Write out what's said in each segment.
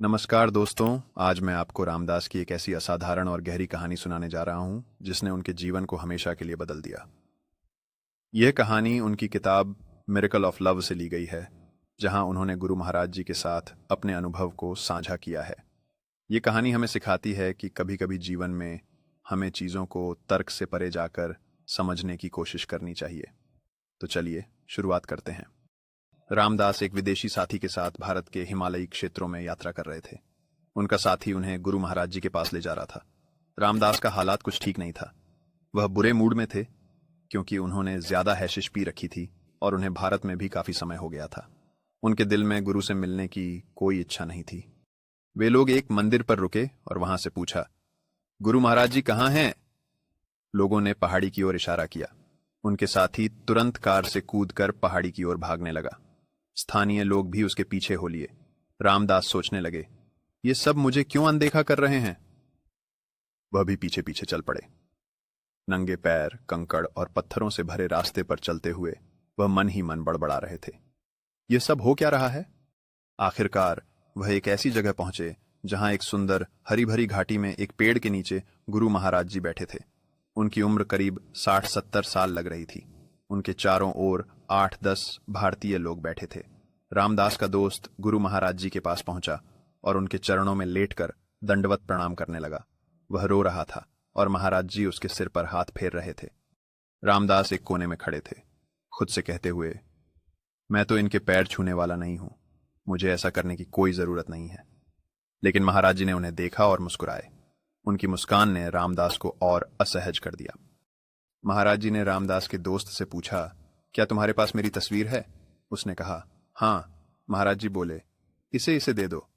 नमस्कार दोस्तों। आज मैं आपको रामदास की एक ऐसी असाधारण और गहरी कहानी सुनाने जा रहा हूं जिसने उनके जीवन को हमेशा के लिए बदल दिया। यह कहानी उनकी किताब मिरेकल ऑफ लव से ली गई है, जहां उन्होंने गुरु महाराज जी के साथ अपने अनुभव को साझा किया है। ये कहानी हमें सिखाती है कि कभी-कभी जीवन में हमें चीज़ों को तर्क से परे जाकर समझने की कोशिश करनी चाहिए। तो चलिए शुरुआत करते हैं। रामदास एक विदेशी साथी के साथ भारत के हिमालयी क्षेत्रों में यात्रा कर रहे थे। उनका साथी उन्हें गुरु महाराज जी के पास ले जा रहा था। रामदास का हालात कुछ ठीक नहीं था। वह बुरे मूड में थे क्योंकि उन्होंने ज्यादा हैशिश पी रखी थी और उन्हें भारत में भी काफी समय हो गया था। उनके दिल में गुरु से मिलने की कोई इच्छा नहीं थी। वे लोग एक मंदिर पर रुके और वहां से पूछा, गुरु महाराज जी कहाँ हैं? लोगों ने पहाड़ी की ओर इशारा किया। उनके साथी तुरंत कार से कूदकर पहाड़ी की ओर भागने लगा। स्थानीय लोग भी उसके पीछे हो लिए। रामदास सोचने लगे, ये सब मुझे क्यों अनदेखा कर रहे हैं? वह भी पीछे पीछे चल पड़े। नंगे पैर, कंकड़ और पत्थरों से भरे रास्ते पर चलते हुए वह मन ही मन बड़बड़ा रहे थे। यह सब हो क्या रहा है? आखिरकार वह एक ऐसी जगह पहुंचे जहां एक सुंदर हरी भरी घाटी में एक पेड़ के नीचे गुरु महाराज जी बैठे थे। उनकी उम्र करीब 60-70 साल लग रही थी। उनके चारों ओर 8-10 भारतीय लोग बैठे थे। रामदास का दोस्त गुरु महाराज जी के पास पहुंचा और उनके चरणों में लेटकर दंडवत प्रणाम करने लगा। वह रो रहा था और महाराज जी उसके सिर पर हाथ फेर रहे थे। रामदास एक कोने में खड़े थे, खुद से कहते हुए, मैं तो इनके पैर छूने वाला नहीं हूं, मुझे ऐसा करने की कोई जरूरत नहीं है। लेकिन महाराज जी ने उन्हें देखा और मुस्कुराए। उनकी मुस्कान ने रामदास को और असहज कर दिया। महाराज जी ने रामदास के दोस्त से पूछा, क्या तुम्हारे पास मेरी तस्वीर है? उसने कहा, हाँ। महाराज जी बोले, इसे दे दो।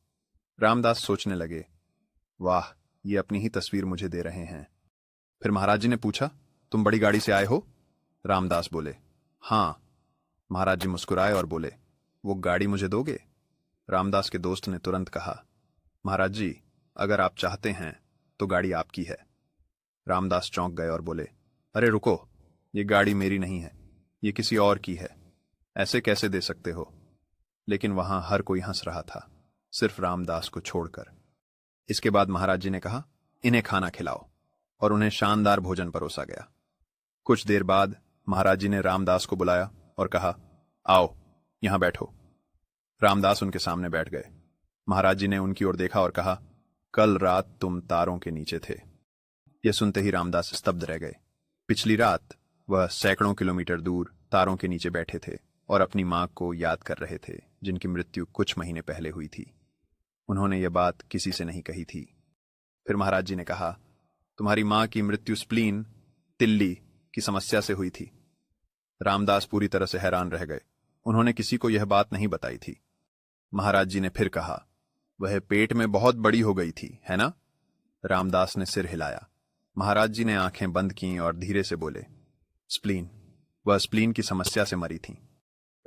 रामदास सोचने लगे, वाह, ये अपनी ही तस्वीर मुझे दे रहे हैं। फिर महाराज जी ने पूछा, तुम बड़ी गाड़ी से आए हो? रामदास बोले, हाँ। महाराज जी मुस्कुराए और बोले, वो गाड़ी मुझे दोगे? रामदास के दोस्त ने तुरंत कहा, महाराज जी, अगर आप चाहते हैं तो गाड़ी आपकी है। रामदास चौंक गए और बोले, अरे रुको, ये गाड़ी मेरी नहीं है, ये किसी और की है, ऐसे कैसे दे सकते हो? लेकिन वहां हर कोई हंस रहा था, सिर्फ रामदास को छोड़कर। इसके बाद महाराज जी ने कहा, इन्हें खाना खिलाओ, और उन्हें शानदार भोजन परोसा गया। कुछ देर बाद महाराज जी ने रामदास को बुलाया और कहा, आओ यहां बैठो। रामदास उनके सामने बैठ गए। महाराज जी ने उनकी ओर देखा और कहा, कल रात तुम तारों के नीचे थे। यह सुनते ही रामदास स्तब्ध रह गए। पिछली रात वह सैकड़ों किलोमीटर दूर तारों के नीचे बैठे थे और अपनी मां को याद कर रहे थे, जिनकी मृत्यु कुछ महीने पहले हुई थी। उन्होंने यह बात किसी से नहीं कही थी। फिर महाराज जी ने कहा, तुम्हारी मां की मृत्यु स्प्लीन, तिल्ली की समस्या से हुई थी। रामदास पूरी तरह से हैरान रह गए। उन्होंने किसी को यह बात नहीं बताई थी। महाराज जी ने फिर कहा, वह पेट में बहुत बड़ी हो गई थी, है ना? रामदास ने सिर हिलाया। महाराज जी ने आंखें बंद की और धीरे से बोले, स्प्लीन, वह स्प्लीन की समस्या से मरी थी।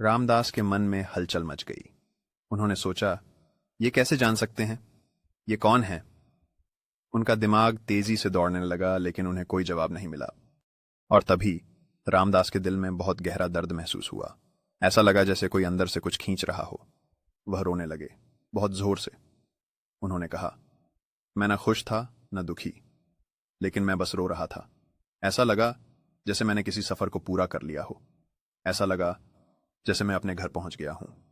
रामदास के मन में हलचल मच गई। उन्होंने सोचा, ये कैसे जान सकते हैं? ये कौन है? उनका दिमाग तेजी से दौड़ने लगा, लेकिन उन्हें कोई जवाब नहीं मिला। और तभी रामदास के दिल में बहुत गहरा दर्द महसूस हुआ। ऐसा लगा जैसे कोई अंदर से कुछ खींच रहा हो। वह रोने लगे, बहुत जोर से। उन्होंने कहा, मैं न खुश था न दुखी, लेकिन मैं बस रो रहा था। ऐसा लगा जैसे मैंने किसी सफर को पूरा कर लिया हो। ऐसा लगा जैसे मैं अपने घर पहुंच गया हूं।